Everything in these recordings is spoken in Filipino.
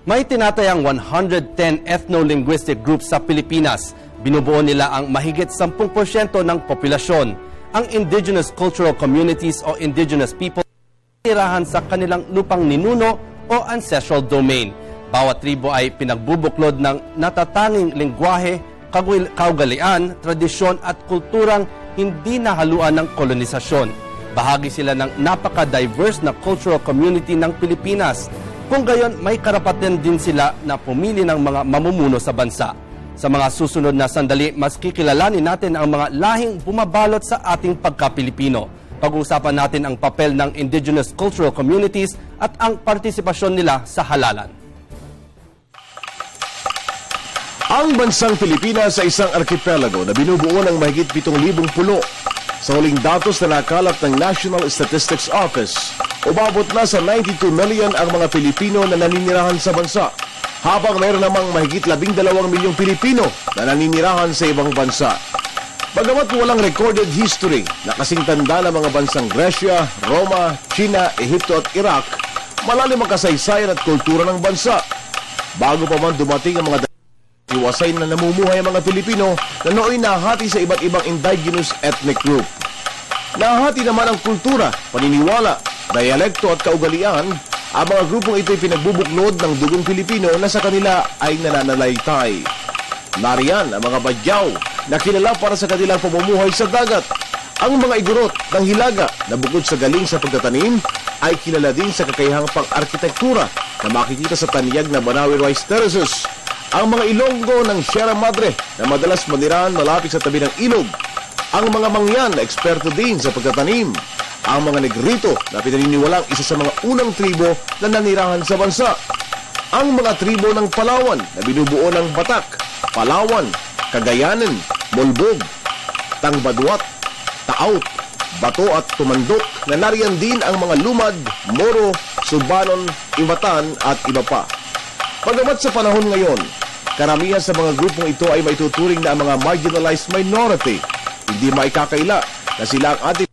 May tinatayang 110 ethno-linguistic groups sa Pilipinas. Binubuo nila ang mahigit 10% ng populasyon. Ang indigenous cultural communities o indigenous people tirahan sa kanilang lupang ninuno o ancestral domain. Bawat tribo ay pinagbubuklod ng natatanging lengguwahe, kaugalian, tradisyon at kulturang hindi nahaluan ng kolonisasyon. Bahagi sila ng napaka-diverse na cultural community ng Pilipinas. Kung gayon, may karapatan din sila na pumili ng mga mamumuno sa bansa. Sa mga susunod na sandali, mas kikilalanin natin ang mga lahing bumabalot sa ating pagka-Pilipino. Pag-uusapan natin ang papel ng indigenous cultural communities at ang partisipasyon nila sa halalan. Ang bansang Pilipinas ay isang arkipelago na binubuo ng mahigit 7,000 pulo. Sa huling datos na nakalap ng National Statistics Office, umabot na sa 92 million ang mga Pilipino na naninirahan sa bansa, habang mayroon namang mahigit 12 milyong Pilipino na naninirahan sa ibang bansa. Bagamat walang recorded history na kasing tanda ng mga bansang Gresya, Roma, China, Ehipto at Iraq, malalim ang kasaysayan at kultura ng bansa. Bago pa man dumating ang mga iwasay na namumuhay ang mga Pilipino na nooy nahati sa iba't ibang indigenous ethnic group. Nahati naman ang kultura, paniniwala, dialekto at kaugalian. Ang mga grupong ito ay pinagbubuklod ng dugong Pilipino na sa kanila ay nananalaytay. Nariyan ang mga Badyaw na kilala para sa kanilang pamumuhay sa dagat. Ang mga Igorot ng Hilaga na bukod sa galing sa pagtatanim ay kilala din sa kakayahang pang-arkitektura na makikita sa taniyag na Banawe Rice Terraces. Ang mga Ilonggo ng Sierra Madre na madalas manirahan malapit sa tabi ng ilog. Ang mga Mangyan na eksperto din sa pagtatanim. Ang mga Negrito na pinaniniwalang isa sa mga unang tribo na nanirahan sa bansa. Ang mga tribo ng Palawan na binubuo ng Batak, Palawan, Cagayanan, Molbog, Tangbadwat, Taot, Bato at Tumandok na nariyan din ang mga Lumad, Moro, Subanon, Ivatan at iba pa. Pagamat sa panahon ngayon, karamihan sa mga grupong ito ay maituturing na ang mga marginalized minority. Hindi maikakaila na sila ang ating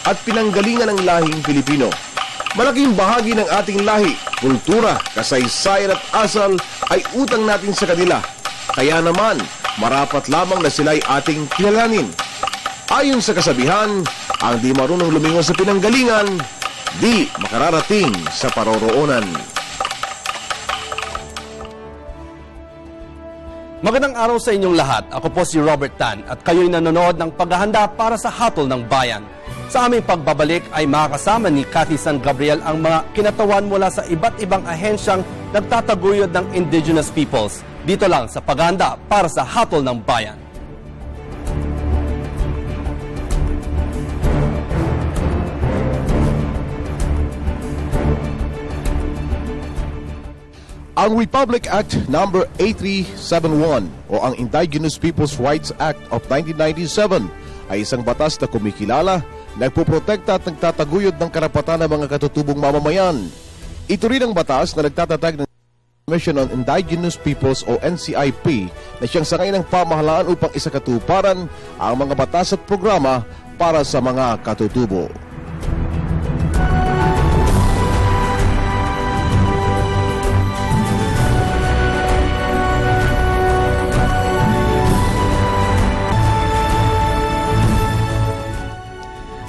at pinanggalingan ng lahing Pilipino. Malaking bahagi ng ating lahi, kultura, kasaysayan at asal ay utang natin sa kanila. Kaya naman, marapat lamang na sila ay ating kilalanin. Ayon sa kasabihan, ang di marunong lumingon sa pinanggalingan, di makararating sa paroroonan. Magandang araw sa inyong lahat. Ako po si Robert Tan at kayo'y nanonood ng paghahanda para sa Hatol ng Bayan. Sa aming pagbabalik ay makakasama ni Cathy San Gabriel ang mga kinatawan mula sa iba't ibang ahensyang nagtataguyod ng indigenous peoples. Dito lang sa paghahanda para sa Hatol ng Bayan. Ang Republic Act No. 8371 o ang Indigenous Peoples' Rights Act of 1997 ay isang batas na kumikilala, nagpoprotekta at nagtataguyod ng karapatan ng mga katutubong mamamayan. Ito rin ang batas na nagtatatag ng Commission on Indigenous Peoples o NCIP na siyang sangay ng pamahalaan upang isakatuparan ang mga batas at programa para sa mga katutubo.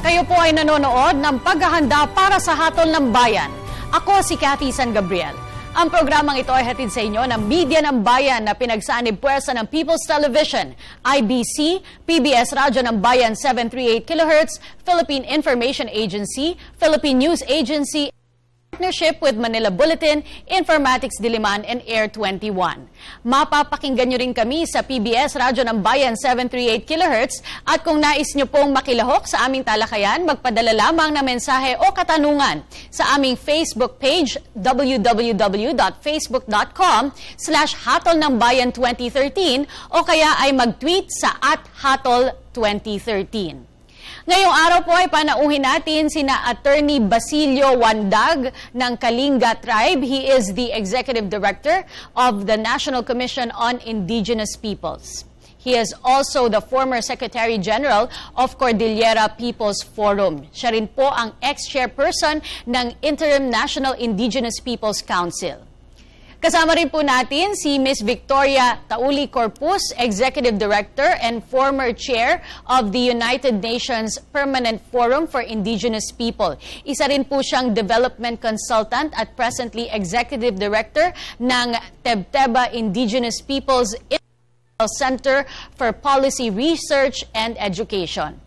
Kayo po ay nanonood ng paghahanda para sa Hatol ng Bayan. Ako si Cathy San Gabriel. Ang programang ito ay hatid sa inyo ng Media ng Bayan na pinagsanib puwersa ng People's Television, IBC, PBS Radyo ng Bayan 738 kHz, Philippine Information Agency, Philippine News Agency, partnership with Manila Bulletin, Informatics Diliman, and Air 21. Mapapakinggan nyo rin kami sa PBS Radyo ng Bayan 738 kHz at kung nais nyo pong makilahok sa aming talakayan, magpadala lamang ng mensahe o katanungan sa aming Facebook page www.facebook.com/hatolnangbayan2013 o kaya ay mag-tweet sa @hatol2013. Ngayong araw po ay panauhin natin sina Attorney Basilio Wandag ng Kalinga Tribe. He is the Executive Director of the National Commission on Indigenous Peoples. He is also the former Secretary General of Cordillera People's Forum. Siya rin po ang ex-chairperson ng Interim National Indigenous Peoples Council. Kasama rin po natin si Ms. Victoria Tauli Corpus, Executive Director and former Chair of the United Nations Permanent Forum for Indigenous People. Isa rin po siyang Development Consultant at presently Executive Director ng Tebteba Indigenous Peoples Center for Policy Research and Education.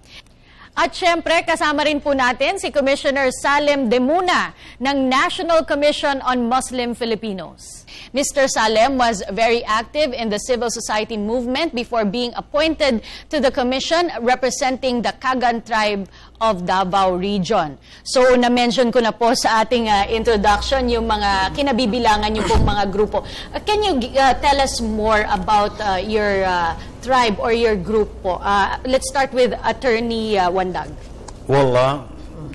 At syempre, kasama rin po natin si Commissioner Salem Demuna ng National Commission on Muslim Filipinos. Mr. Salem was very active in the civil society movement before being appointed to the commission representing the Kagan tribe of Davao Region. So, na-mention ko na po sa ating introduction yung mga kinabibilangan yung pong mga grupo. Can you tell us more about your tribe or your group po? Let's start with Attorney Wandag. Well,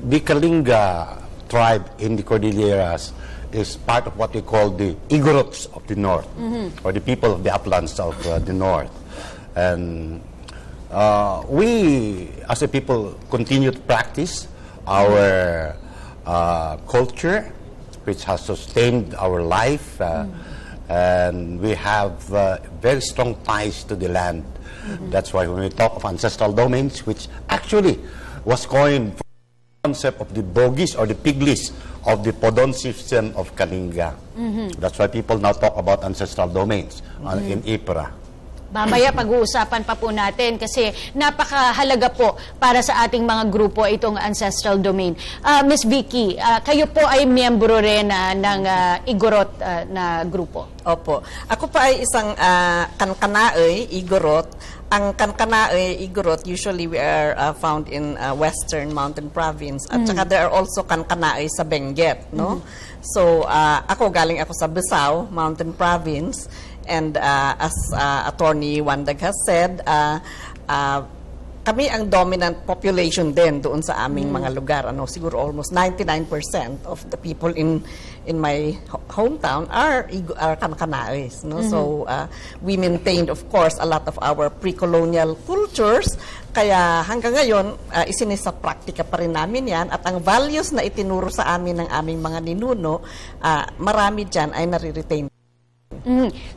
the Kalinga tribe in the Cordilleras is part of what we call the Igorots of the North, or the people of the uplands of the North. And we, as a people, continue to practice our culture, which has sustained our life, and we have very strong ties to the land. That's why when we talk of ancestral domains, which actually was coined from the concept of the Bogis or the Piglis of the Podon system of Kalinga. That's why people now talk about ancestral domains in IPRA. Mamaya pag-uusapan pa po natin kasi napakahalaga po para sa ating mga grupo itong ancestral domain. Ms. Vicky, kayo po ay miyembro rin ng Igorot na grupo. Opo. Ako pa ay isang Kankanaey, Igorot. Ang Kankanaey, Igorot, usually we are found in Western Mountain Province. At saka there are also Kankanaey sa Benguet, no? So, ako galing ako sa Besao, Mountain Province. And as Attorney Wandag has said, kami ang dominant population din doon sa aming mga lugar. Ano, siguro almost 99% of the people in my hometown are Kankanaes. No? So we maintained, of course, a lot of our pre-colonial cultures. Kaya hanggang ngayon, isinisa praktika pa rin namin yan. At ang values na itinuro sa amin ng aming mga ninuno, marami dyan ay nare-retain.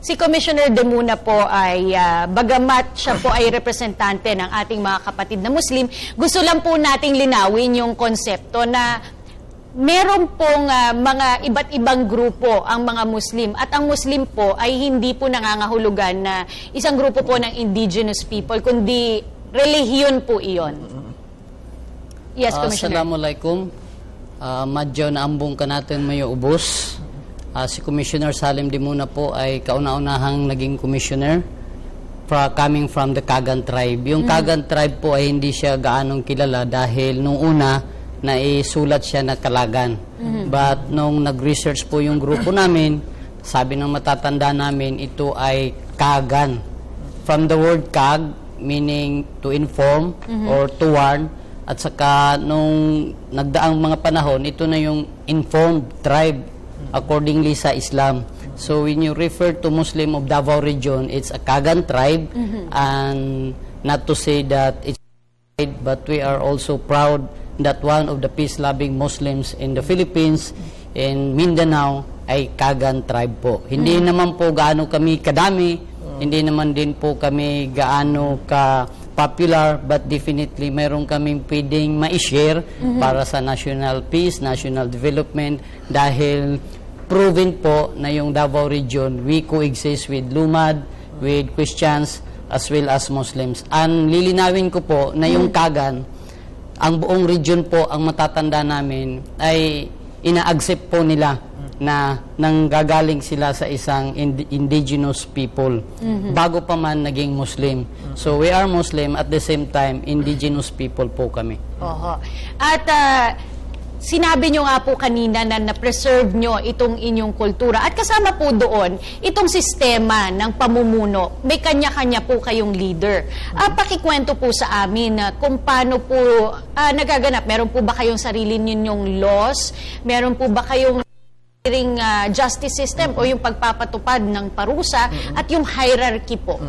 Si Commissioner Demuna po ay, bagamat siya po ay representante ng ating mga kapatid na Muslim, gusto lang po nating linawin yung konsepto na meron pong mga iba't ibang grupo ang mga Muslim at ang Muslim po ay hindi po nangangahulugan na isang grupo po ng indigenous people, kundi relihiyon po iyon. Yes, Commissioner. Assalamualaikum. Madyaw na ambong ka natin mayo ubos. Si Commissioner Salem Demuna po ay kauna-unahang naging commissioner coming from the Kagan tribe. Yung Kagan tribe po ay hindi siya gaanong kilala dahil nung una na isulat siya na Kalagan. But nung nag-research po yung grupo namin, sabi ng matatanda namin, ito ay Kagan. From the word Kag, meaning to inform or to warn. At saka nung nagdaang mga panahon, ito na yung informed tribe accordingly sa Islam. So when you refer to Muslim of Davao region, it's a Kagan tribe, and not to say that it's but we are also proud that one of the peace-loving Muslims in the Philippines, in Mindanao, ay Kagan tribe po. Hindi naman po gaano kami kadami, hindi naman din po kami gaano ka-popular, but definitely meron kaming pwedeng ma-share para sa national peace, national development, dahil proven po na yung Davao region, we coexist with Lumad, with Christians, as well as Muslims. Ang lilinawin ko po na yung Kagan, ang buong region po, ang matatanda namin, ay ina-accept po nila na nanggagaling sila sa isang indigenous people bago pa man naging Muslim. So we are Muslim, at the same time, indigenous people po kami. Oho. At sinabi nyo nga po kanina na na-preserve nyo itong inyong kultura. At kasama po doon, itong sistema ng pamumuno. May kanya-kanya po kayong leader. Pakikwento po sa amin kung paano po nagaganap. Meron po ba kayong sarili ninyong laws? Meron po ba kayong justice system o yung pagpapatupad ng parusa at yung hierarchy po?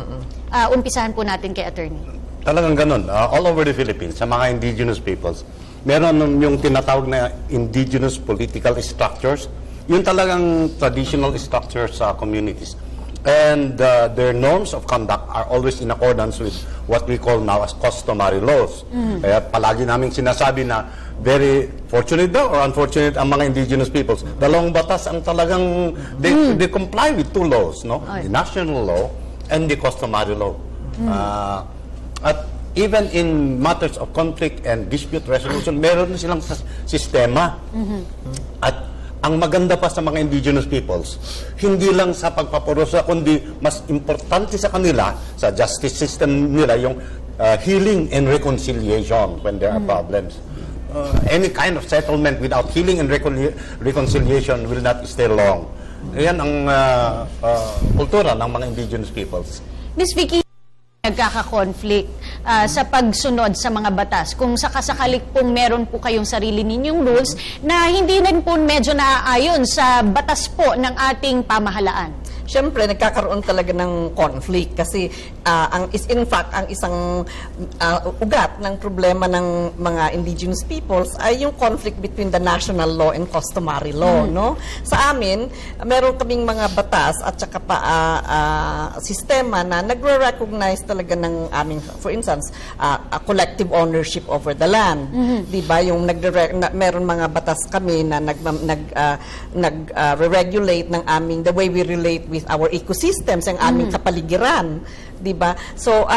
Umpisahan po natin kay Attorney. Talagang ganun. All over the Philippines, sa mga indigenous peoples, meron yung tinatawag na indigenous political structures, Yun talagang traditional structure sa communities. And their norms of conduct are always in accordance with what we call now as customary laws. Kaya palagi namin sinasabi na very fortunate daw or unfortunate ang mga indigenous peoples. Dalawang batas ang talagang they comply with two laws, no? The national law and the customary law. At even in matters of conflict and dispute resolution, meron silang sistema. At ang maganda pa sa mga indigenous peoples, hindi lang sa pagpaparusa, kundi mas importante sa kanila, sa justice system nila, yung healing and reconciliation when there are problems. Any kind of settlement without healing and reconciliation will not stay long. Ayan ang kultura ng mga indigenous peoples. Miss Vicky, nagkaka-conflict sa pagsunod sa mga batas. Kung sakasakalik pong meron po kayong sarili ninyong rules na hindi rin po medyo naaayon sa batas po ng ating pamahalaan. Siyempre, nagkakaroon talaga ng conflict kasi in fact, ang isang ugat ng problema ng mga indigenous peoples ay yung conflict between the national law and customary law. No? Sa amin, meron kaming mga batas at saka pa sistema na nagre-recognize talaga ng aming, for instance, a collective ownership over the land. Diba? Yung meron mga batas kami na nag-regulate ng aming, the way we relate with our ecosystems, ang aming kapaligiran, 'di ba? So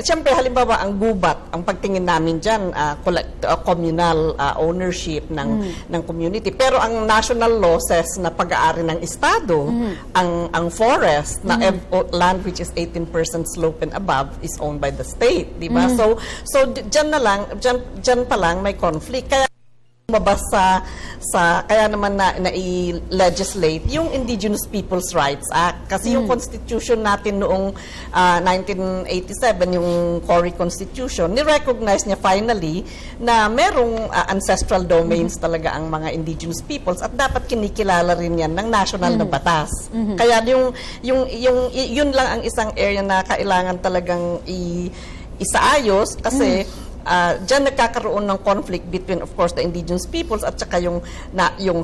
siyempre halimbawa ang gubat, ang pagtingin namin diyan communal ownership ng community. Pero ang national law says na pag-aari ng estado, ang forest na land which is 18% slope and above is owned by the state, 'di ba? So diyan pa lang may conflict. Kaya lumabas kaya naman na i-legislate yung Indigenous Peoples' Rights Act. Kasi yung constitution natin noong 1987, yung Cory Constitution, ni-recognize niya finally na merong ancestral domains talaga ang mga Indigenous peoples at dapat kinikilala rin yan ng national na batas. Kaya yun lang ang isang area na kailangan talagang isaayos kasi diyan nagkakaroon ng conflict between, of course, the indigenous peoples at saka yung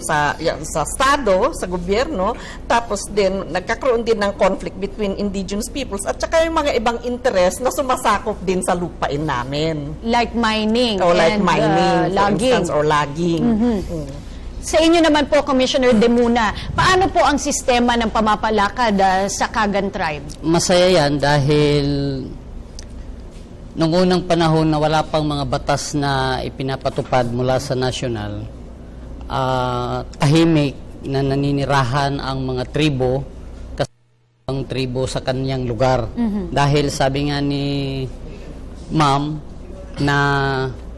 sa estado, sa gobyerno. Tapos din, nagkakaroon din ng conflict between indigenous peoples at saka yung mga ibang interest na sumasakop din sa lupain namin. Like mining like and mining, for logging. instance, or logging. Sa inyo naman po, Commissioner De Muna, paano po ang sistema ng pamapalakad sa Kagan Tribe? Masaya yan dahil noong unang panahon na wala pang mga batas na ipinapatupad mula sa national, tahimik na naninirahan ang mga tribo kasi ang tribo sa kanyang lugar. Dahil sabi nga ni Ma'am na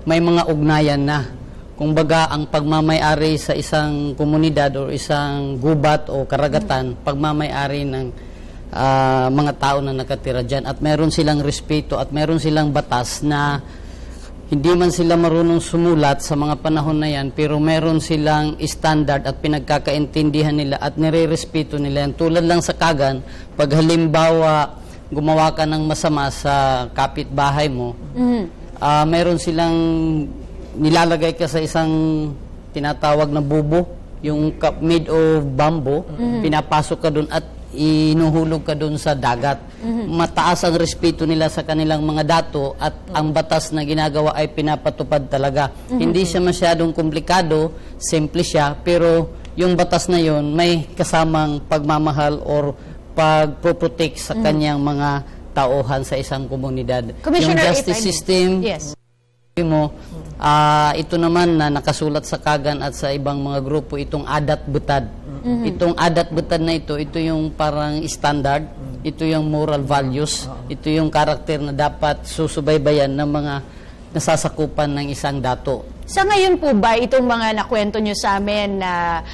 may mga ugnayan na. Kung baga ang pagmamay-ari sa isang komunidad o isang gubat o karagatan, pagmamay-ari ng mga tao na nakatira dyan at meron silang respeto at meron silang batas na hindi man sila marunong sumulat sa mga panahon na yan pero meron silang standard at pinagkakaintindihan nila at nire-respeto nila yan. Tulad lang sa Kagan, pag halimbawa gumawa ka ng masama sa kapitbahay mo, meron silang nilalagay ka sa isang tinatawag na bubo, yung made of bamboo, pinapasok ka dun at inuhulog ka doon sa dagat. Mataas ang respeto nila sa kanilang mga dato at ang batas na ginagawa ay pinapatupad talaga. Hindi siya masyadong komplikado, simple siya, pero yung batas na yon may kasamang pagmamahal or pagpoprotect sa kanyang mga tauhan sa isang komunidad. Yung justice system, ito naman na nakasulat sa Kagan at sa ibang mga grupo, itong adat butad. Itong adat butad na ito yung parang standard, ito yung moral values, ito yung karakter na dapat susubaybayan ng mga nasasakupan ng isang dato. Sa ngayon po ba, itong mga nakwento nyo sa amin na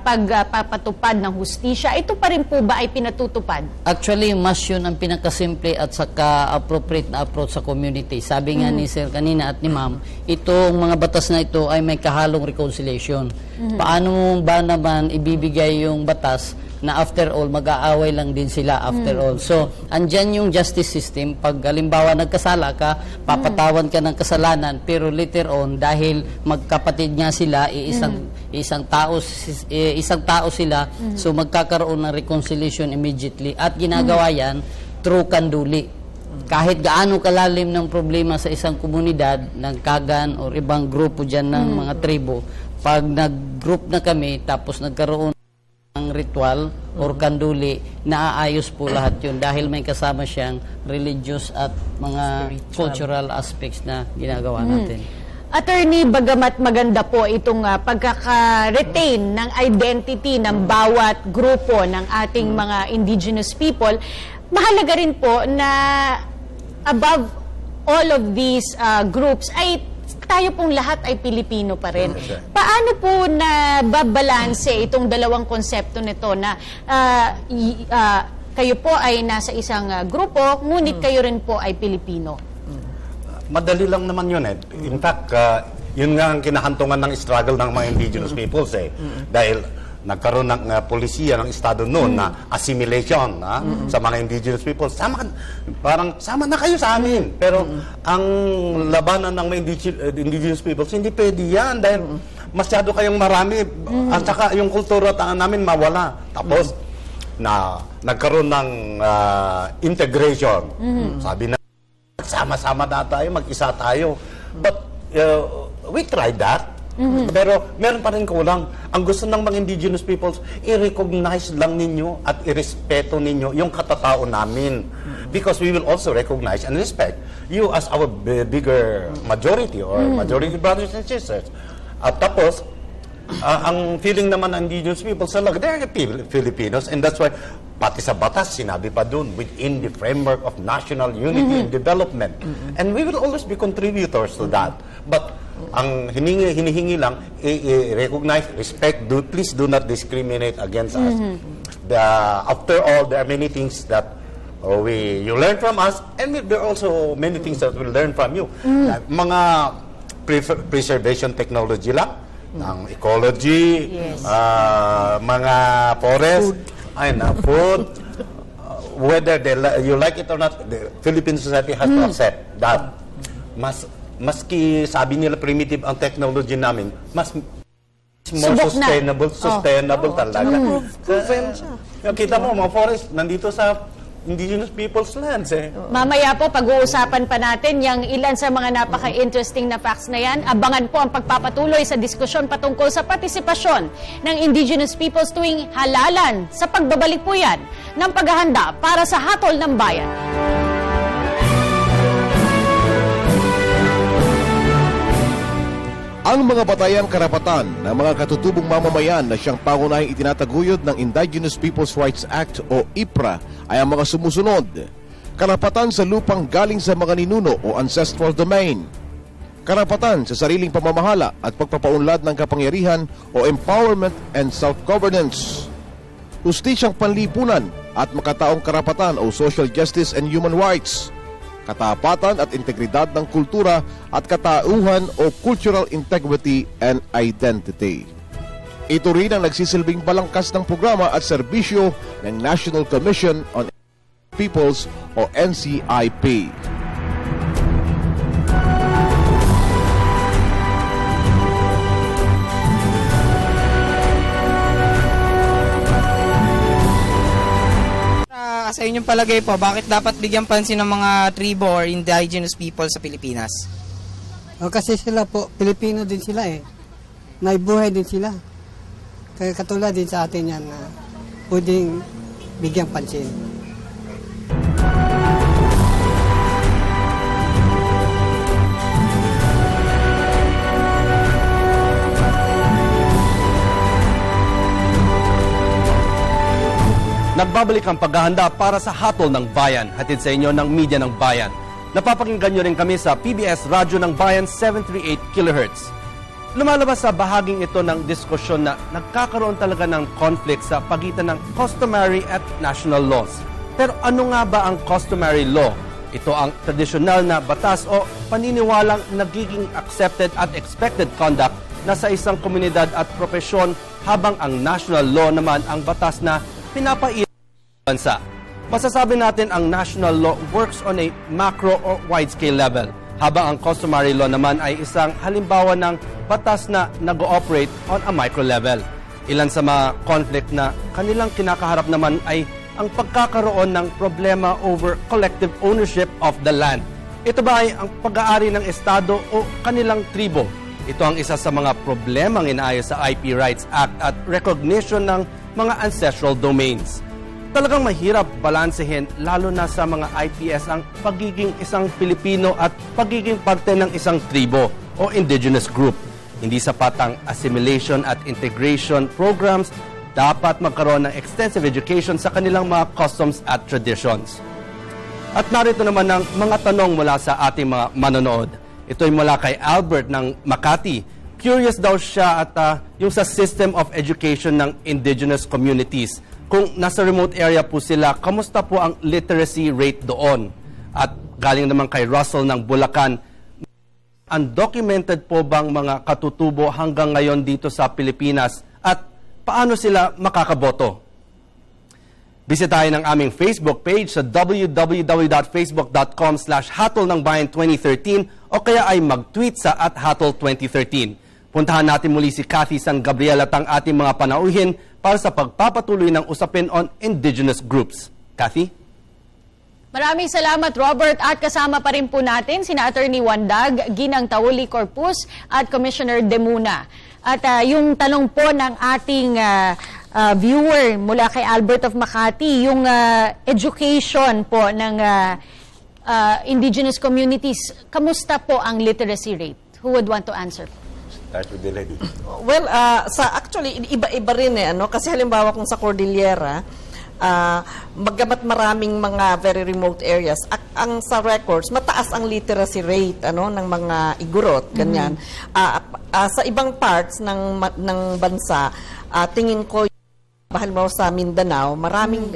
pagpapatupad ng hustisya, ito pa rin po ba ay pinatutupad? Actually, mas yun ang pinakasimple at saka appropriate na approach sa community. Sabi nga ni Sir kanina at ni Ma'am, itong mga batas na ito ay may kahalong reconciliation. Paano ba naman ibibigay yung batas na after all, mag-aaway lang din sila after all. So, andyan yung justice system. Pag halimbawa nagkasala ka, papatawan ka ng kasalanan, pero later on, dahil magkapatid nga sila, isang tao sila, so magkakaroon ng reconciliation immediately. At ginagawa yan through kanduli. Kahit gaano kalalim ng problema sa isang komunidad, ng Kagan o ibang grupo dyan ng mga tribo, pag nag-group na kami, tapos nagkaroon ng ritual or kanduli, naaayos po lahat yun dahil may kasama siyang religious at mga cultural aspects na ginagawa natin. Attorney, bagamat maganda po itong pagkaka-retain ng identity ng bawat grupo ng ating mga indigenous people, mahalaga rin po na above all of these groups ay tayo pong lahat ay Pilipino pa rin. Paano po na babalanse itong dalawang konsepto nito na kayo po ay nasa isang grupo, ngunit kayo rin po ay Pilipino? Madali lang naman yun eh. In fact, yun nga ang kinahantungan ng struggle ng mga indigenous peoples eh. Dahil nagkaroon ng polisiya ng estado noon na assimilation sa mga indigenous people. Parang sama na kayo sa amin. Pero ang labanan ng mga indigenous peoples, hindi pwede yan dahil masyado kayong marami at saka yung kultura namin mawala. Tapos, nagkaroon ng integration. Sabi na, sama-sama na tayo, mag-isa tayo. But we tried that. Pero meron pa rin kulang. Ang gusto ng mga indigenous peoples, i-recognize lang ninyo at i-respeto ninyo yung katatao namin. Because we will also recognize and respect you as our bigger majority or majority brothers and sisters. At tapos, ang feeling naman ng indigenous people talaga, they're Filipinos, and that's why pati sa batas, sinabi pa dun, within the framework of national unity and development. And we will always be contributors to that. But ang hinihingi lang, recognize, respect, please do not discriminate against us. After all, there are many things that you learn from us, and there are also many things that we learn from you. Mga preservation technology lang, ng ecology, mga forest, food, whether you like it or not, the Philippine society has to accept that maski sabi nila primitive ang technology namin, mas more sustainable talaga. Kita mo, mga forest, nandito sa indigenous people's lands eh. Mamaya po, pag-uusapan pa natin yung ilan sa mga napaka-interesting na facts na yan. Abangan po ang pagpapatuloy sa diskusyon patungkol sa partisipasyon ng indigenous peoples tuwing halalan sa pagbabalik po yan ng paghahanda para sa hatol ng bayan. Ang mga batayang karapatan ng mga katutubong mamamayan na siyang pangunahing itinataguyod ng Indigenous Peoples' Rights Act o IPRA ay ang mga sumusunod. Karapatan sa lupang galing sa mga ninuno o ancestral domain. Karapatan sa sariling pamamahala at pagpapaunlad ng kapangyarihan o empowerment and self-governance. Hustisyang panlipunan at makataong karapatan o social justice and human rights. Katapatan at integridad ng kultura at katauhan o cultural integrity and identity. Ito rin ang nagsisilbing balangkas ng programa at serbisyo ng National Commission on Peoples o NCIP. Sa inyong palagay po, bakit dapat bigyan pansin ng mga tribo or indigenous people sa Pilipinas? Kasi sila po, Pilipino din sila eh. May buhay din sila. Kaya katulad din sa atin yan na pwedeng bigyang pansin. Nagbabalik ang paghahanda para sa hatol ng bayan, hatid sa inyo ng Media ng Bayan. Napapakinggan nyo rin kami sa PBS Radyo ng Bayan 738 kHz. Lumalabas sa bahaging ito ng diskusyon na nagkakaroon talaga ng conflict sa pagitan ng customary at national laws. Pero ano nga ba ang customary law? Ito ang tradisyonal na batas o paniniwalang nagiging accepted at expected conduct na sa isang komunidad at propesyon, habang ang national law naman ang batas na pinapairal ng bansa. Masasabi natin ang national law works on a macro or wide-scale level, habang ang customary law naman ay isang halimbawa ng batas na nag-ooperate on a micro level. Ilan sa mga conflict na kanilang kinakaharap naman ay ang pagkakaroon ng problema over collective ownership of the land. Ito ba ay ang pag-aari ng Estado o kanilang tribo? Ito ang isa sa mga problemang inaayos sa IP Rights Act at recognition ng mga ancestral domains. Talagang mahirap balansehin lalo na sa mga IPS ang pagiging isang Pilipino at pagiging parte ng isang tribo o indigenous group. Hindi sapat ang assimilation at integration programs, dapat magkaroon ng extensive education sa kanilang mga customs at traditions. At narito naman ang mga tanong mula sa ating mga manonood. Ito ay mula kay Albert ng Makati. Curious daw siya at yung sa system of education ng indigenous communities. Kung nasa remote area po sila, kamusta po ang literacy rate doon? At galing naman kay Russell ng Bulacan, undocumented po bang mga katutubo hanggang ngayon dito sa Pilipinas? At paano sila makakaboto? Bisitahin ang aming Facebook page sa www.facebook.com/hatolnangbayan2013 o kaya ay mag-tweet sa @hatol2013. Puntahan natin muli si Cathy San Gabriel at ang ating mga panauhin para sa pagpapatuloy ng usapin on indigenous groups. Cathy? Maraming salamat, Robert. At kasama pa rin po natin sina Attorney Wandag, Ginang Tauli Corpus at Commissioner Demuna. At yung tanong po ng ating viewer mula kay Albert of Makati, yung education po ng indigenous communities, kamusta po ang literacy rate? Who would want to answer? Start with the lady. Well, actually, iba-iba rin kasi halimbawa kung sa Cordillera, magamat maraming mga very remote areas, ang sa records, mataas ang literacy rate ng mga igurot, ganyan. Sa ibang parts ng bansa, tingin ko, halimbawa sa Mindanao, maraming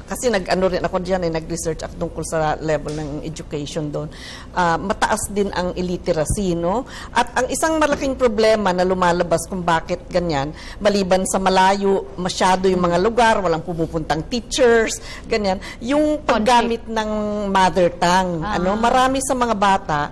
kasi nag-ano rin ako diyan nag-research ako tungkol sa level ng education doon. Mataas din ang illiteracy, no? At ang isang malaking problema na lumalabas kung bakit ganyan, maliban sa malayo masyado yung mga lugar, walang pumupuntang teachers, ganyan, yung paggamit ng mother tongue, marami sa mga bata,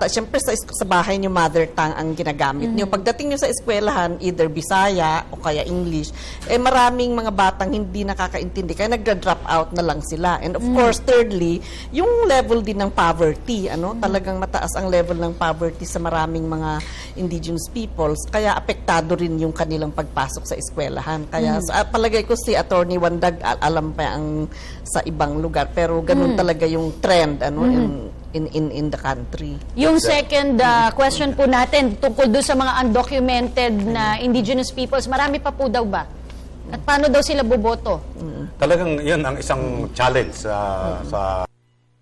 syempre sa bahay niyo mother tongue ang ginagamit niyo. Pagdating niyo sa eskwelahan, either Bisaya o kaya English, maraming mga batang hindi nakakaintindi, kaya nagda-drop out na lang sila. And of course, thirdly, yung level din ng poverty, talagang mataas ang level ng poverty sa maraming mga indigenous peoples, kaya apektado rin yung kanilang pagpasok sa eskwelahan. Kaya palagay ko si Attorney Wandag alam pa ang sa ibang lugar, pero ganun talaga yung trend in the country. Yung second question po natin tungkol doon sa mga undocumented na indigenous peoples, marami pa po daw ba? At paano daw sila boboto? Talagang yun ang isang challenge sa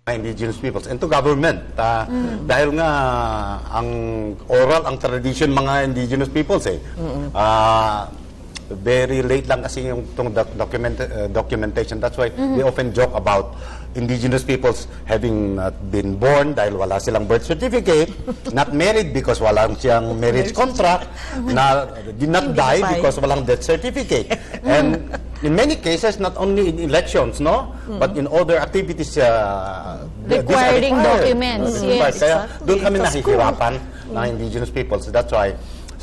indigenous peoples and to government. Dahil nga ang oral, ang tradition mga indigenous peoples very late lang kasi yung documentation. That's why we often joke about indigenous peoples having been born dahil wala silang birth certificate, not married because walang siyang marriage contract, did not die because walang death certificate. And in many cases, not only in elections, but in other activities requiring documents. Yes, Kaya doon kami nahihirapan ng indigenous peoples. That's why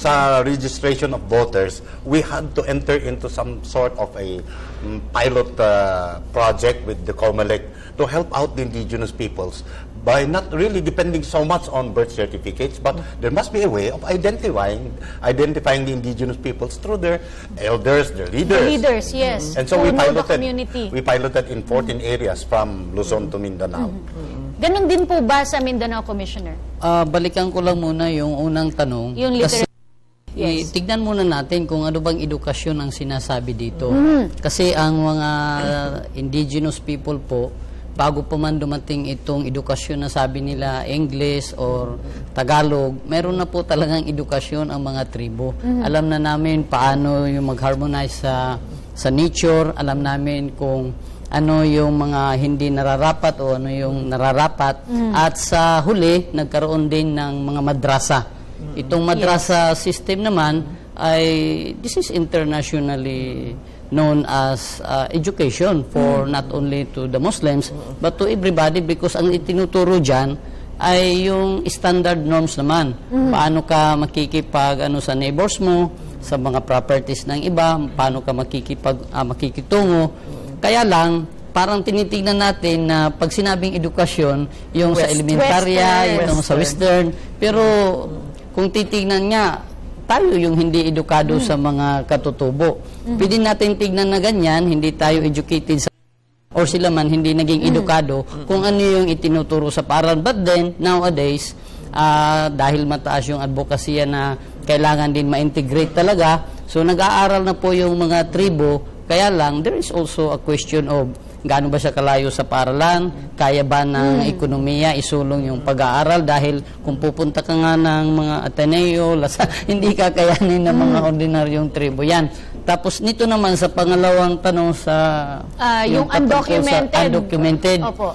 sa registration of voters, we had to enter into some sort of a pilot project with the COMELEC to help out the indigenous peoples by not really depending so much on birth certificates, but there must be a way of identifying the indigenous peoples through their elders, their leaders. The leaders, yes. And so we piloted in 14 areas from Luzon to Mindanao. Ganon din po ba sa Mindanao, Commissioner? Balikan ko lang muna yung unang tanong. Yung literacy. Yes. Tignan muna natin kung ano bang edukasyon ang sinasabi dito. Kasi ang mga indigenous people po, bago pa man dumating itong edukasyon na sabi nila English or Tagalog, meron na po talagang edukasyon ang mga tribo. Alam na namin paano yung mag-harmonize sa nature, alam namin kung ano yung mga hindi nararapat o ano yung nararapat. At sa huli, nagkaroon din ng mga madrasa. Itong madrasa system naman ay this is internationally known as education for not only to the Muslims but to everybody, because ang itinuturo dyan ay yung standard norms naman. Paano ka makikipag sa neighbors mo, sa mga properties ng iba, paano ka makikitungo. Kaya lang, parang tinitingnan natin na pag sinabing edukasyon, yung sa elementarya, yung sa western, pero kung titingnan nga, tayo yung hindi edukado sa mga katutubo. Pwede natin tignan na ganyan, hindi tayo educated sa or sila man hindi naging edukado kung ano yung itinuturo sa paaralan. But then, nowadays, dahil mataas yung advokasya na kailangan din ma-integrate talaga, so nag-aaral na po yung mga tribo, kaya lang, there is also a question of gaano ba siya kalayo sa paaralan, kaya ba ng ekonomiya isulong yung pag-aaral, dahil kung pupunta ka nga ng mga Ateneo, hindi kakayanin ng mga ordinaryong tribo yan. Tapos nito naman sa pangalawang tanong sa yung undocumented. Opo.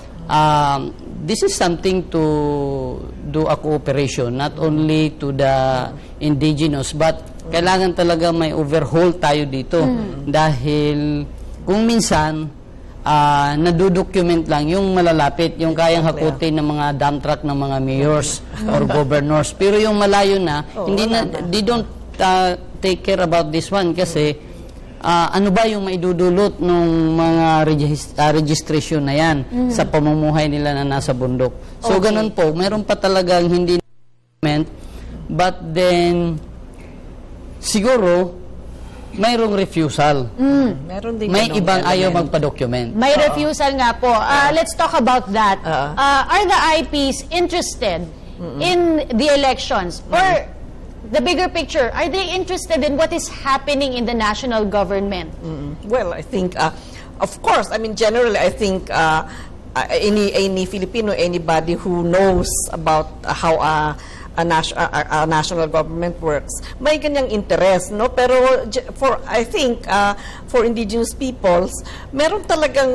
This is something to do a cooperation, not only to the indigenous, but kailangan talaga may overhaul tayo dito. Dahil kung minsan, nadudocument lang yung malalapit, yung kayang hakutin ng mga dump truck ng mga mayors or governors. Pero yung malayo na, they don't take care about this one kasi ano ba yung maidudulot ng mga registration na yan sa pamumuhay nila na nasa bundok. So, ganun po. Meron pa talagang hindi document, but then siguro mayroong refusal. Meron din may ibang ayaw magpa-document. May refusal nga po. Let's talk about that. Are the IPs interested in the elections? Or the bigger picture, are they interested in what is happening in the national government? Well, I think, of course, I mean, generally, I think any Filipino, anybody who knows about how a national government works, may ganyang interest, no? Pero I think for indigenous peoples, meron talagang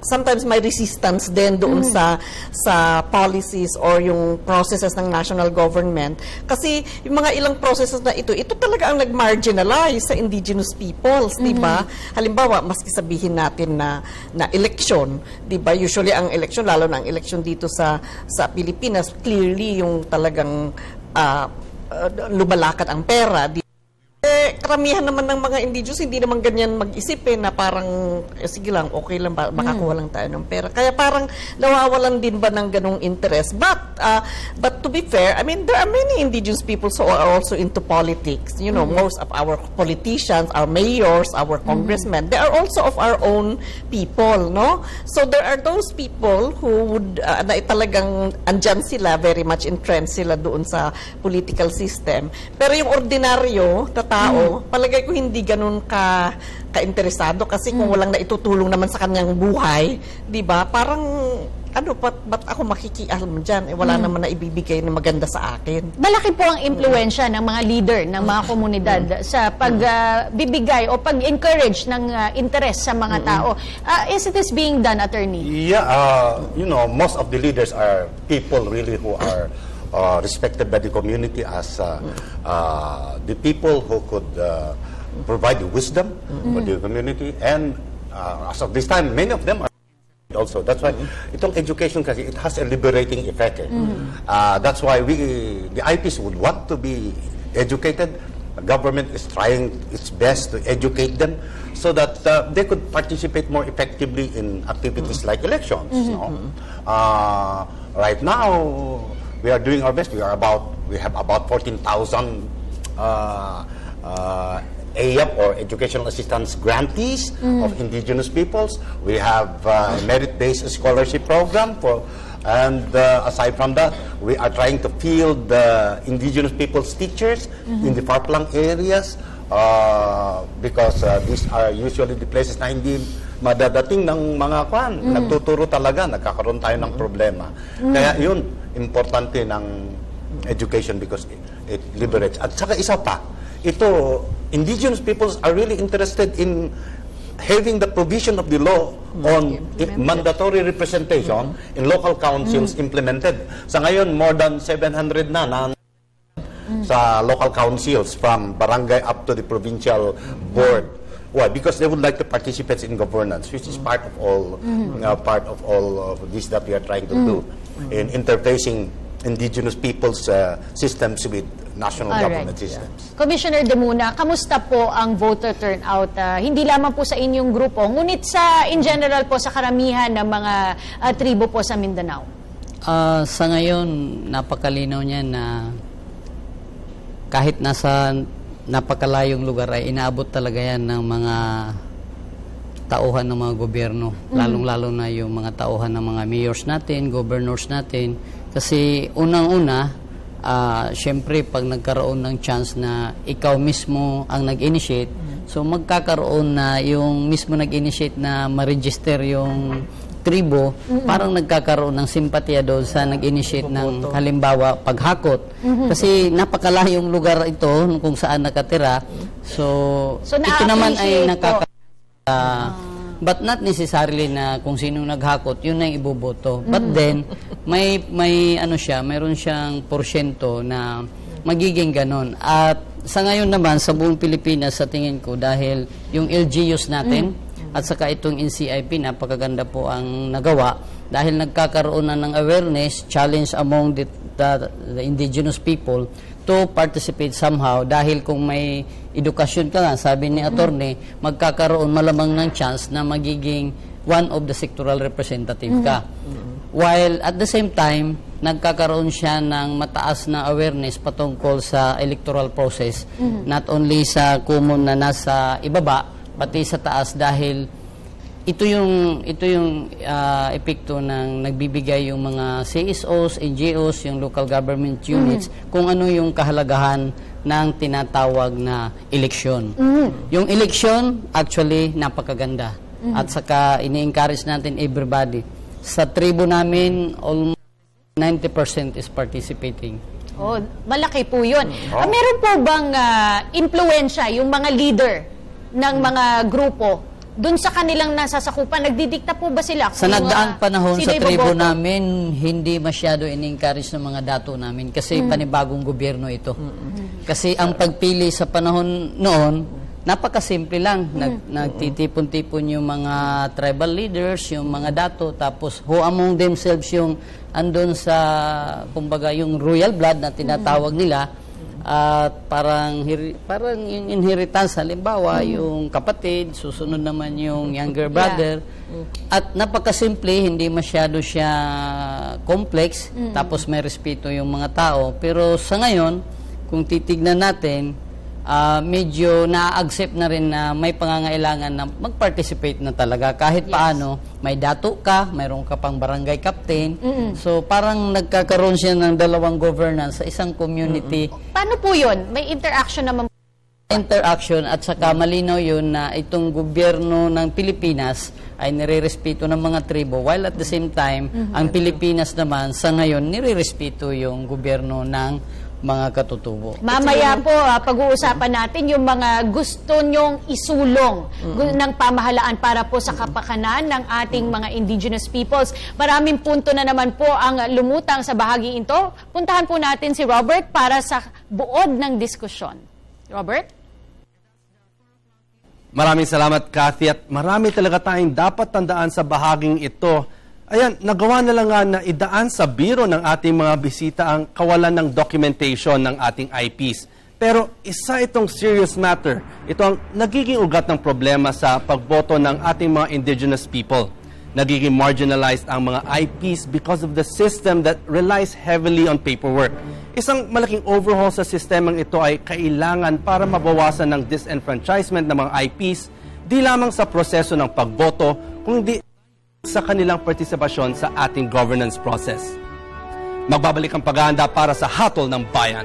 sometimes may resistance din doon sa policies or yung processes ng national government, kasi yung mga ilang processes na ito talaga ang nag-marginalize sa indigenous peoples, di ba? Halimbawa, maski sabihin natin na election, di ba? Usually ang election, lalo na ang election dito sa Pilipinas, clearly yung talagang lumalakad ang pera. Karamihan naman ng mga indigenous hindi naman ganyan mag-isip na parang sige lang, okay lang, makakuha lang tayo ng pera. Kaya parang nawawalan din ba ng ganong interest. But to be fair, I mean, there are many indigenous people who are also into politics. You know, most of our politicians, our mayors, our congressmen, they are also of our own people, no? So there are those people who would na talagang andyan sila, very much entrenched sila doon sa political system. Pero yung ordinaryo na tao, palagay ko hindi ganun ka-interesado kasi kung walang naitutulong naman sa kanyang buhay, di ba? Parang, ba't ako makikialam dyan? Wala naman na ibibigay na maganda sa akin. Malaki po ang impluensya ng mga leader ng mga komunidad sa pagbibigay o pag-encourage ng interest sa mga tao. Is it being done, Attorney? Yeah, most of the leaders are people really who are respected by the community as the people who could provide the wisdom for the community, and as of this time, many of them are also. That's why itong education kasi it has a liberating effect. That's why the IPs would want to be educated. The government is trying its best to educate them so that they could participate more effectively in activities like elections. Right now, we are doing our best. We have about 14,000 AYAP or Educational Assistance Grantees of indigenous peoples. We have merit-based scholarship program and aside from that, we are trying to field the indigenous people's teachers in the far-flung areas because these are usually the places na hindi madadating ng mga nagtuturo talaga, nagkakaroon tayo ng problema. Kaya yun, importante ng education because it liberates. At saka isa pa, indigenous peoples are really interested in having the provision of the law on mandatory representation in local councils implemented. Sa ngayon, more than 700 na sa local councils from barangay up to the provincial board. Why? Because they would like to participate in governance, which is part of all of this that we are trying to do in interfacing indigenous people's systems with national government systems. Commissioner De Muna, kamusta po ang voter turnout? Hindi lamang po sa inyong grupo, ngunit in general po sa karamihan ng mga tribo po sa Mindanao. Sa ngayon, napakalinaw niya na kahit nasa napakalayong lugar ay inaabot talaga yan ng mga tauhan ng mga gobyerno, lalong-lalo na yung mga tauhan ng mga mayors natin, governors natin. Kasi unang-una, syempre pag nagkaroon ng chance na ikaw mismo ang nag-initiate, so magkakaroon na yung mismo nag-initiate na ma-register yung tribo, parang nagkakaroon ng simpatya doon sa nag-initiate ng halimbawa paghakot. Kasi napakalayong lugar ito kung saan nakatira. So ito naman ay but not necessarily na kung sinong naghakot, yun na yung iboboto. But then, mayroon siyang porsyento na magiging ganon. At sa ngayon naman, sa buong Pilipinas, sa tingin ko, dahil yung LGUs natin, at saka itong NCIP, napakaganda po ang nagawa dahil nagkakaroon na ng awareness, challenge among the indigenous people to participate somehow dahil kung may edukasyon ka nga, sabi ni attorney, magkakaroon malamang ng chance na magiging one of the sectoral representative ka. While at the same time, nagkakaroon siya ng mataas na awareness patungkol sa electoral process, not only sa common na nasa ibaba, pati sa taas dahil ito yung epekto ng nagbibigay yung mga CSOs, NGOs, yung local government units kung ano yung kahalagahan ng tinatawag na eleksyon. Yung eleksyon actually napakaganda at saka ini-encourage natin everybody. Sa tribo namin almost 90% is participating. Oh, malaki po 'yun. Meron po bang impluwensya yung mga leader ng mga grupo doon sa kanilang nasasakupan? Nagdidikta po ba sila? Sa nagdaang panahon sa tribo namin, hindi masyado in-encourage ng mga dato namin kasi panibagong gobyerno ito. Kasi ang pagpili sa panahon noon, napakasimple lang. Nagtitipon-tipon yung mga tribal leaders, yung mga dato, tapos who among themselves yung andun sa, kumbaga, yung royal blood na tinatawag nila. At parang yung inheritance, halimbawa yung kapatid, susunod naman yung younger brother. At napakasimple, hindi masyado siya complex, tapos may respeto yung mga tao. Pero sa ngayon, kung titignan natin, medyo na-accept na rin na may pangangailangan na mag-participate na talaga. Kahit paano, may dato ka, mayroon ka pang barangay captain. So parang nagkakaroon siya ng dalawang governance sa isang community. Paano po yun? May interaction naman? Interaction at saka malinaw yun na itong gobyerno ng Pilipinas ay nire-respeto ng mga tribo while at the same time, ang Pilipinas naman sa ngayon nire-respeto yung gobyerno ng mga katutubo. Mamaya po, pag-uusapan natin yung mga gusto nyong isulong ng pamahalaan para po sa kapakanan ng ating mga indigenous peoples. Maraming punto na naman po ang lumutang sa bahagi ito. Puntahan po natin si Robert para sa buod ng diskusyon. Robert? Maraming salamat, Kathy, at marami talaga tayong dapat tandaan sa bahaging ito. Ayan, nagawa na lang nga na idaan sa biro ng ating mga bisita ang kawalan ng documentation ng ating IPs. Pero isa itong serious matter. Ito ang nagiging ugat ng problema sa pagboto ng ating mga indigenous people. Nagiging marginalized ang mga IPs because of the system that relies heavily on paperwork. Isang malaking overhaul sa sistemang ito ay kailangan para mabawasan ng disenfranchisement ng mga IPs, di lamang sa proseso ng pagboto, kundi sa kanilang partisipasyon sa ating governance process. Magbabalik ang paghahanda para sa Hatol ng Bayan.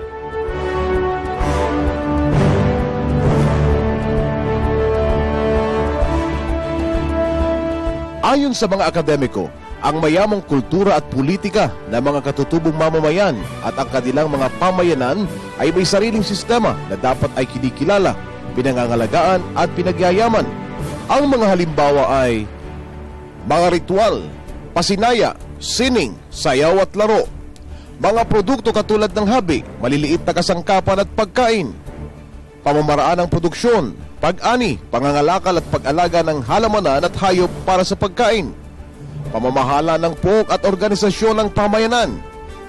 Ayon sa mga akademiko, ang mayamang kultura at politika ng mga katutubong mamamayan at ang kanilang mga pamayanan ay may sariling sistema na dapat ay kinikilala, pinangangalagaan at pinagyayaman. Ang mga halimbawa ay mga ritual, pasinaya, sining, sayaw at laro. mga produkto katulad ng habi, maliliit na kasangkapan at pagkain, pamamaraan ng produksyon, pag-ani, pangangalakal at pag-alaga ng halamanan at hayop para sa pagkain, pamamahala ng pook at organisasyon ng pamayanan,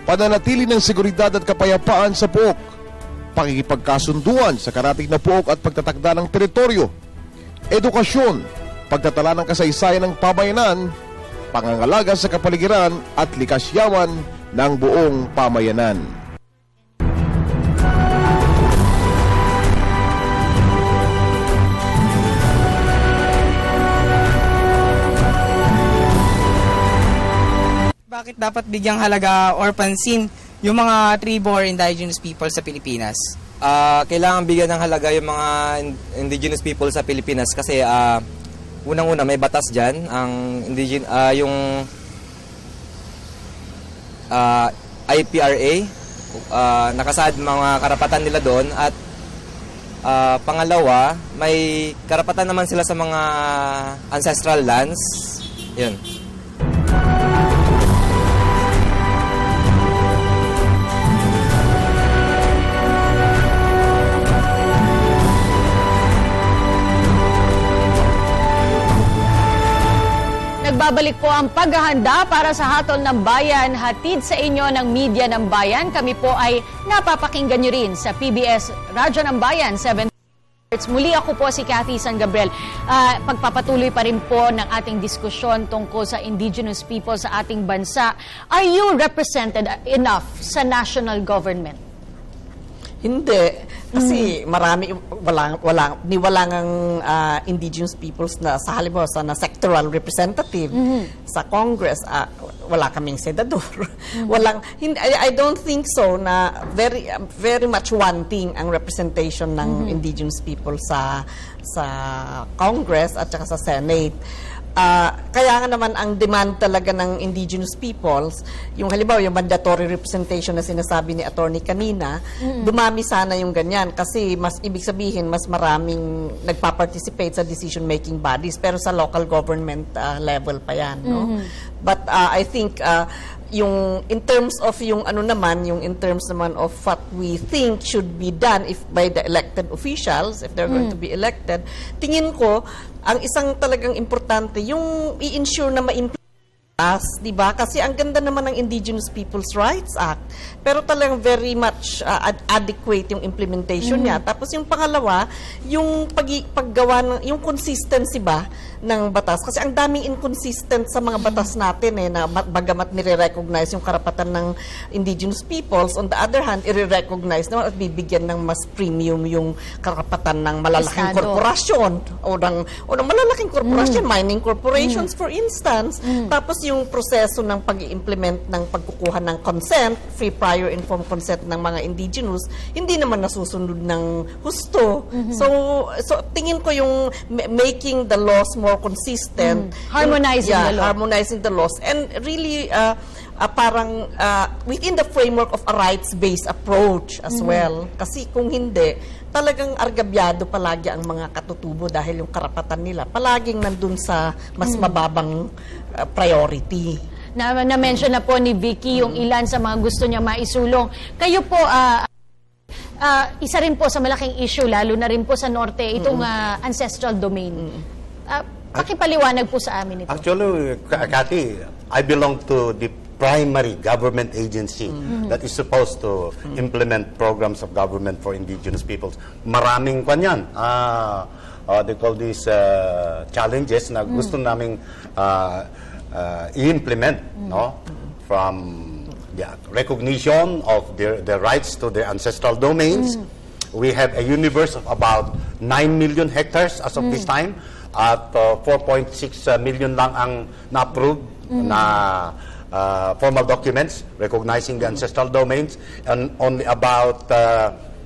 pananatili ng seguridad at kapayapaan sa pook, pakikipagkasunduan sa karatig na pook at pagtatakda ng teritoryo, edukasyon, pagtatala ng kasaysayan ng pamayanan, pangangalaga sa kapaligiran at likas yaman ng buong pamayanan. Bakit dapat bigyang halaga or pansin yung mga tribe or indigenous people sa Pilipinas? Kailangan bigyan ng halaga yung mga indigenous people sa Pilipinas kasi unang-una may batas dyan, ang yung IPRA, nakasaad mga karapatan nila doon at pangalawa, may karapatan naman sila sa mga ancestral lands. Yun. Nagbabalik po ang paghahanda para sa Hatol ng Bayan, hatid sa inyo ng Media ng Bayan. Kami po ay napapakinggan nyo rin sa PBS Radyo ng Bayan 7. Muli ako po si Cathy San Gabriel. Pagpapatuloy pa rin po ng ating diskusyon tungkol sa indigenous people sa ating bansa. Are you represented enough sa national government? Hindi. Kasi marami, walang indigenous peoples na sa halimbawa na sectoral representative sa Congress, wala kaming senador. I don't think so na very much wanting ang representation ng indigenous people sa Congress at saka sa Senate. Kaya nga naman ang demand talaga ng indigenous peoples, yung halimbawa yung mandatory representation na sinasabi ni attorney kanina, dumami sana yung ganyan kasi mas ibig sabihin mas maraming nagpa-participate sa decision-making bodies pero sa local government level pa yan. No? But I think yung in terms of yung in terms naman of what we think should be done if by the elected officials, if they're going to be elected, tingin ko ang isang talagang importante yung i-ensure na ma-implement, di ba? Kasi ang ganda naman ng Indigenous Peoples' Rights Act, pero talagang very much adequate yung implementation niya. Tapos yung pangalawa, yung paggawa ng yung consistency ba ng batas, kasi ang daming inconsistent sa mga batas natin na bagamat nire-recognize yung karapatan ng indigenous peoples, on the other hand i-recognize naman at bibigyan ng mas premium yung karapatan ng malalaking korporasyon o ng malalaking korporasyon, mining corporations for instance. Tapos yung proseso ng pag-i-implement ng pagkukuha ng consent, free prior informed consent ng mga indigenous, hindi naman nasusunod ng husto. So tingin ko yung making the laws more consistent, harmonizing the laws, and really parang within the framework of a rights-based approach as well. Kasi kung hindi, talagang argabyado palagi ang mga katutubo dahil yung karapatan nila palaging nandun sa mas mababang priority. Na-mention na po ni Vicky yung ilan sa mga gusto niya maisulong. Kayo po, isa rin po sa malaking issue, lalo na rin po sa Norte, itong ancestral domain. Pakipaliwanag po sa amin ito. Actually, Cathy, I belong to the primary government agency that is supposed to implement programs of government for indigenous peoples. Maraming kanyan. They call these challenges na gusto naming i-implement, no? From the recognition of their rights to their ancestral domains. We have a universe of about 9 million hectares as of this time. At 4.6 million lang ang na-approve na formal documents recognizing the ancestral domains, and only about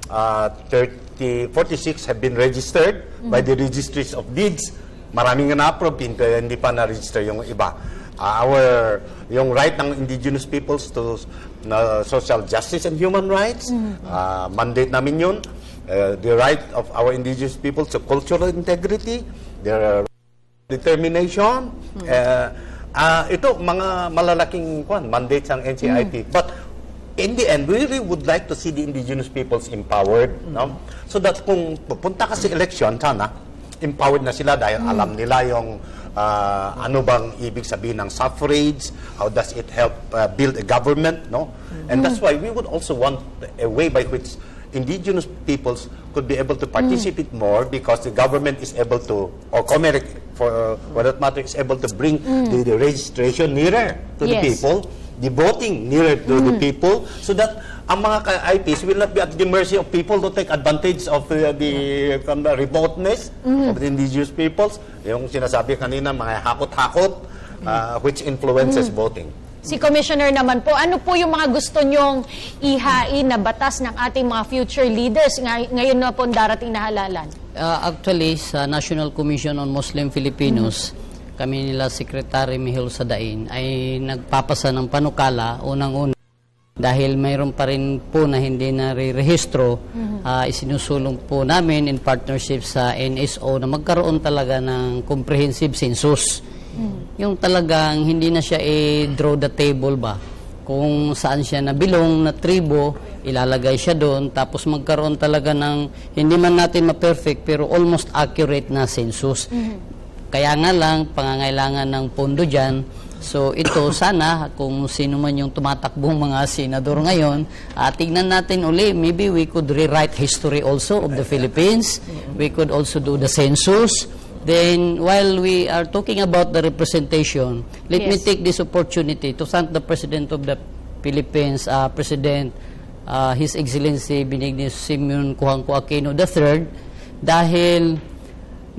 46 have been registered by the registries of deeds. Maraming nga na-approve, hindi pa na-register yung iba. Yung right ng indigenous peoples to social justice and human rights, mandate namin yun. The right of our indigenous peoples to cultural integrity, their determination. Ito, mga malalaking mandates ng NCIP. But in the end, we really would like to see the indigenous peoples empowered, no? So that kung pupunta ka sa election, sana, empowered na sila dahil alam nila yung ano bang ibig sabihin ng suffrage, how does it help build a government, no? And that's why we would also want a way by which indigenous peoples could be able to participate more, because the government is able to, or Comelec, for that matter, is able to bring the registration nearer to the people, the voting nearer to the people, so that ang mga IPs will not be at the mercy of people to take advantage of the remoteness of the indigenous peoples. Yung sinasabi kanina, mga hakot-hakot, which influences voting. Si Commissioner naman po, ano po yung mga gusto nyong ihain na batas ng ating mga future leaders ngayon na po darating na halalan? Actually, sa National Commission on Muslim Filipinos, kami nila Secretary Mihil Sadain ay nagpapasa ng panukala unang-una dahil mayroon pa rin po na hindi nare-rehistro. Isinusulong po namin in partnership sa NSO na magkaroon talaga ng comprehensive census. Yung talagang hindi na siya draw the table ba, kung saan siya nabilong na tribo, ilalagay siya doon, tapos magkaroon talaga ng hindi man natin ma-perfect pero almost accurate na census. Kaya nga lang, pangangailangan ng pondo dyan. So ito, sana, kung sino man yung tumatakbong mga senador ngayon, tignan natin uli, maybe we could rewrite history also of the Philippines. We could also do the census. Then, while we are talking about the representation, let me take this opportunity to thank the President of the Philippines, President, His Excellency Benigno Simeon Kuangco Aquino III, dahil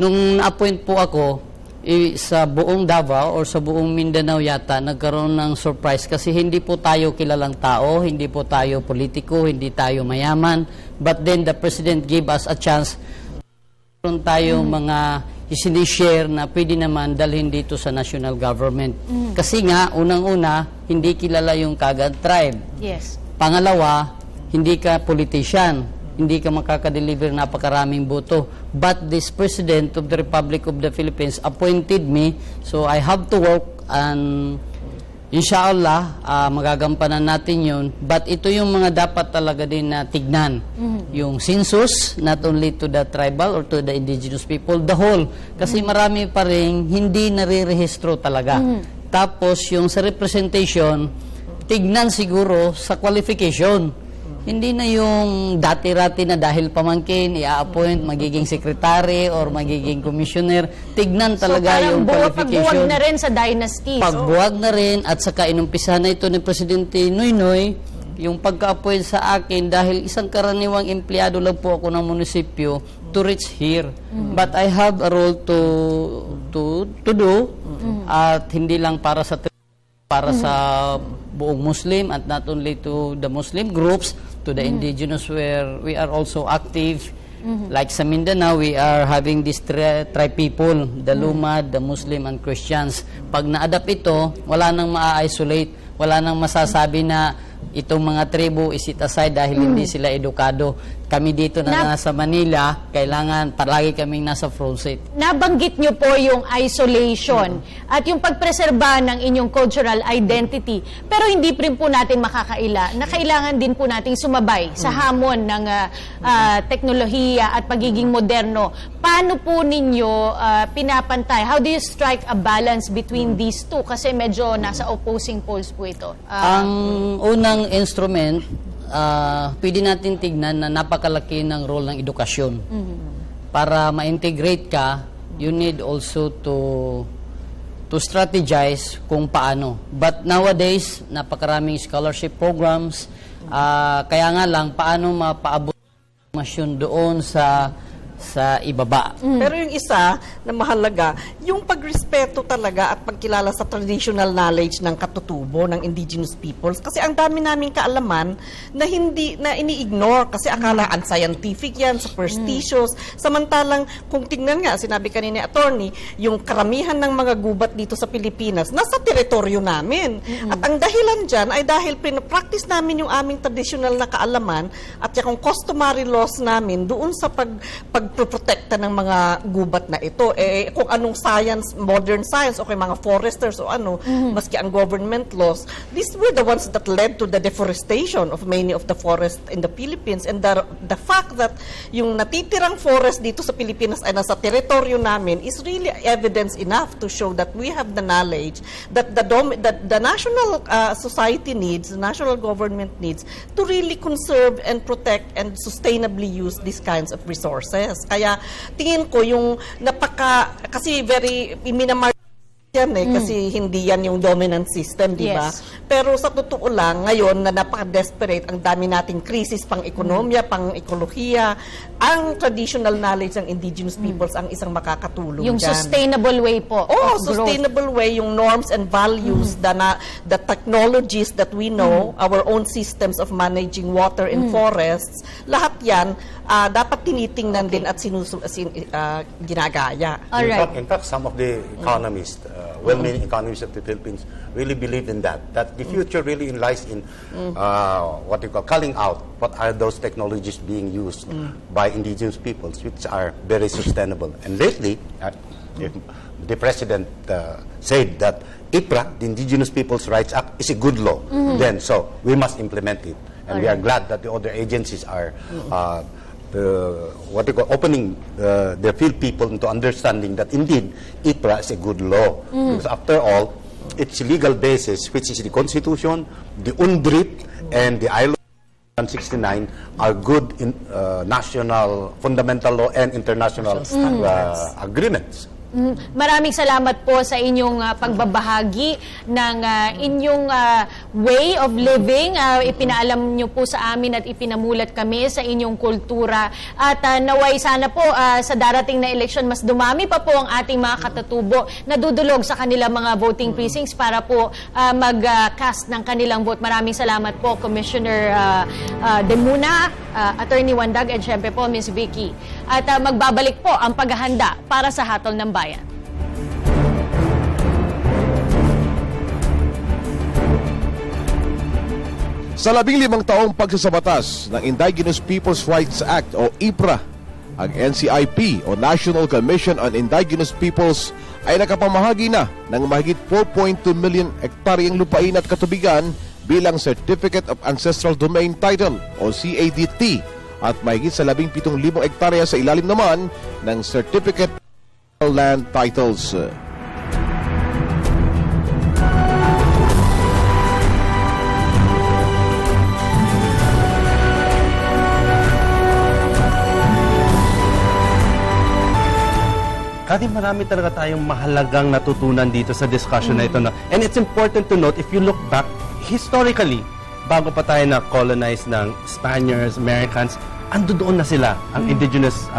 nung na-appoint po ako, sa buong Davao or sa buong Mindanao yata, nagkaroon ng surprise kasi hindi po tayo kilalang tao, hindi po tayo politiko, hindi tayo mayaman. But then the President gave us a chance. Meron tayong mga isinishare na pwede naman dalhin dito sa national government. Kasi nga, unang-una, hindi kilala yung Kagan tribe. Yes. Pangalawa, hindi ka politician. Hindi ka makakadeliver napakaraming boto. But this President of the Republic of the Philippines appointed me, so I have to work and inshallah, magagampanan natin yun. But ito yung mga dapat talaga din na tignan. Yung census, not only to the tribal or to the indigenous people, the whole. Kasi marami pa rin hindi nare-rehistro talaga. Tapos yung sa representation, tignan siguro sa qualification. Hindi na yung dati-rati na dahil pamangkin, i-appoint, magiging secretary or magiging commissioner. Tignan talaga yung qualification. Pagbuwag na rin sa dynasty. Pagbuwag na rin at saka inumpisa na ito ni Presidente Noynoy, yung pagka-appoint sa akin dahil isang karaniwang empleyado lang po ako ng munisipyo to reach here. But I have a role to do at hindi lang para sa buong Muslim at not only to the Muslim groups, to the indigenous where we are also active. Like sa Mindanao, we are having these tribe people, the Lumad, the Muslim and Christians. Pag na-adapt ito, wala nang ma-isolate, wala nang masasabi na itong mga tribo is set aside dahil hindi sila edukado. Kami dito na nasa Manila, kailangan palagi kaming nasa front seat. Nabanggit nyo po yung isolation at yung pagpreserba ng inyong cultural identity. Pero hindi rin po natin makakaila na kailangan din po nating sumabay sa hamon ng teknolohiya at pagiging moderno. Paano po ninyo pinapantay? How do you strike a balance between these two? Kasi medyo nasa opposing poles po ito. Ang unang instrument, pwede natin tignan na napakalaki ng role ng edukasyon. Para ma-integrate ka, you need also to strategize kung paano. But nowadays, napakaraming scholarship programs. Kaya nga lang, paano mapaabot masyon doon sa ibaba. Pero yung isa na mahalaga, yung pagrespeto talaga at pagkilala sa traditional knowledge ng katutubo ng indigenous peoples. Kasi ang dami naming kaalaman na hindi na ini-ignore kasi akala unscientific yan, superstitious. Samantalang kung tingnan nga, sinabi kanina attorney, yung karamihan ng mga gubat dito sa Pilipinas nasa teritoryo namin. At ang dahilan dyan ay dahil pinapractice namin yung aming traditional na kaalaman at yung customary laws namin doon sa pag magproprotekta ng mga gubat na ito? Kung anong science, modern science, o kay mga foresters o ano, maski ang government laws, these were the ones that led to the deforestation of many of the forests in the Philippines. And the fact that yung natitirang forest dito sa Pilipinas ay nasa teritoryo namin is really evidence enough to show that we have the knowledge that the national society needs, the national government needs to really conserve and protect and sustainably use these kinds of resources. Kaya tingin ko yung kasi very minamar yan kasi hindi yan yung dominant system, di ba? Yes. Pero sa totoo lang, ngayon na napaka-desperate, ang dami nating krisis pang ekonomiya, pang ekolohiya, ang traditional knowledge ng indigenous peoples ang isang makakatulong Yung dyan. sustainable way po of Sustainable way, yung norms and values, the technologies that we know, our own systems of managing water in forests, lahat yan, dapat tinitingnan din at ginagaya. Alright. In fact, some of the economists, well-meaning economists of the Philippines, really believe in that the future really lies in what you call calling out what are those technologies being used by indigenous peoples, which are very sustainable. And lately, the president said that IPRA, the Indigenous Peoples' Rights Act, is a good law. Then, so we must implement it. And we are glad that the other agencies are opening their field people into understanding that indeed IPRA is a good law. Because after all, its legal basis, which is the Constitution, the UNDRIP, and the ILO 169 are good in national fundamental law and international agreements. Maraming salamat po sa inyong pagbabahagi ng inyong way of living. Ipinaalam nyo po sa amin at ipinamulat kami sa inyong kultura. At naway sana po sa darating na eleksyon, mas dumami pa po ang ating mga katatubo na dudulog sa kanilang mga voting precincts para po mag-cast ng kanilang vote. Maraming salamat po, Commissioner Demuna, Attorney Wandag, at syempre po, Ms. Vicky. At magbabalik po ang paghahanda para sa Hatol ng Bayan. Sa 15 taong pagsasabatas ng Indigenous Peoples' Rights Act o IPRA, ang NCIP o National Commission on Indigenous Peoples ay nakapamahagi na ng mahigit 4.2 million hektaryang lupain at katubigan bilang Certificate of Ancestral Domain Title o CADT at mahigit sa 17,000 hektarya sa ilalim naman ng Certificate of Land Titles. Kasi marami talaga tayong mahalagang natutunan dito sa discussion na ito. And it's important to note, if you look back, historically, bago pa tayo na-colonize ng Spaniards, Americans, ando doon na sila, ang indigenous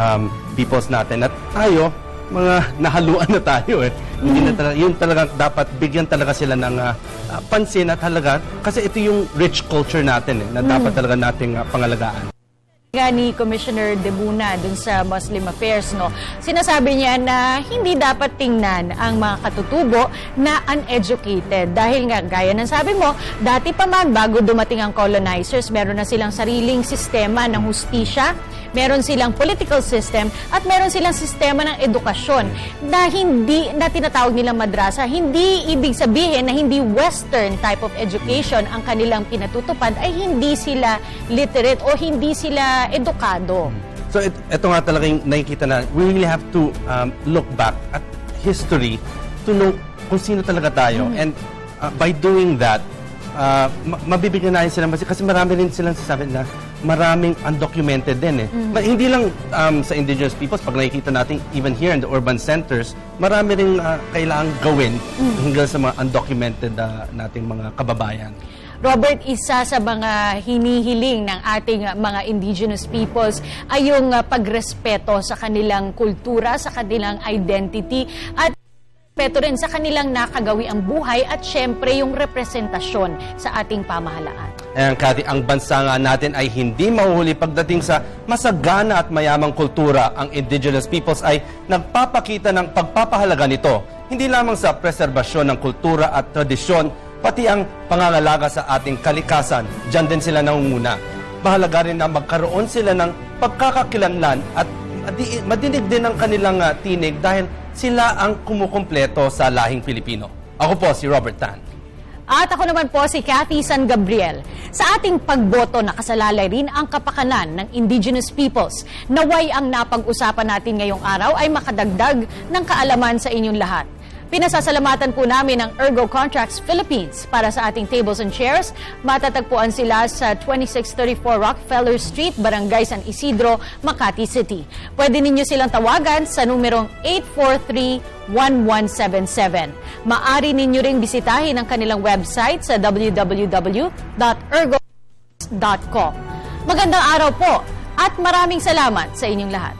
peoples natin. At tayo, mga nahaluan na tayo eh. Hindi na talaga, yun talaga dapat bigyan talaga sila ng pansin at halaga. Kasi ito yung rich culture natin eh, na dapat talaga nating pangalagaan. Ni Commissioner Demuna dun sa Muslim Affairs, no, sinasabi niya na hindi dapat tingnan ang mga katutubo na uneducated dahil nga gaya ng sabi mo, dati pa man bago dumating ang colonizers, meron na silang sariling sistema ng hustisya, meron silang political system at meron silang sistema ng edukasyon na hindi na tinatawag nilang madrasa. Hindi ibig sabihin na hindi Western type of education ang kanilang pinatutupad ay hindi sila literate o hindi sila edukado. So ito nga talaga yung nakikita na we really have to look back at history to know kung sino talaga tayo. And by doing that, mabibigyan natin sila kasi marami rin silang sasabi na maraming undocumented din eh. Hindi lang sa indigenous peoples, pag nakikita natin even here in the urban centers, marami rin kailangang gawin hingga sa mga undocumented nating mga kababayan. Robert, isa sa mga hinihiling ng ating mga indigenous peoples ay yung pagrespeto sa kanilang kultura, sa kanilang identity, at respeto rin sa kanilang nakagawiang buhay at syempre yung representasyon sa ating pamahalaan. Kathy, ang bansa nga natin ay hindi mahuhuli pagdating sa masagana at mayamang kultura. Ang indigenous peoples ay nagpapakita ng pagpapahalaga nito, hindi lamang sa preserbasyon ng kultura at tradisyon, pati ang pangangalaga sa ating kalikasan. Diyan din sila nangunguna. Mahalaga rin na magkaroon sila ng pagkakakilanlan at madinig din ang kanilang tinig dahil sila ang kumukumpleto sa lahing Pilipino. Ako po si Robert Tan. At ako naman po si Cathy San Gabriel. Sa ating pagboto, nakasalalay rin ang kapakanan ng indigenous peoples. Naway ang napag-usapan natin ngayong araw ay makadagdag ng kaalaman sa inyong lahat. Pinasasalamatan po namin ang Ergo Contracts Philippines para sa ating tables and chairs. Matatagpuan sila sa 2634 Rockefeller Street, Barangay San Isidro, Makati City. Pwede ninyo silang tawagan sa numerong 843-1177. Maaari ninyo ring bisitahin ang kanilang website sa www.ergo.com. Magandang araw po at maraming salamat sa inyong lahat.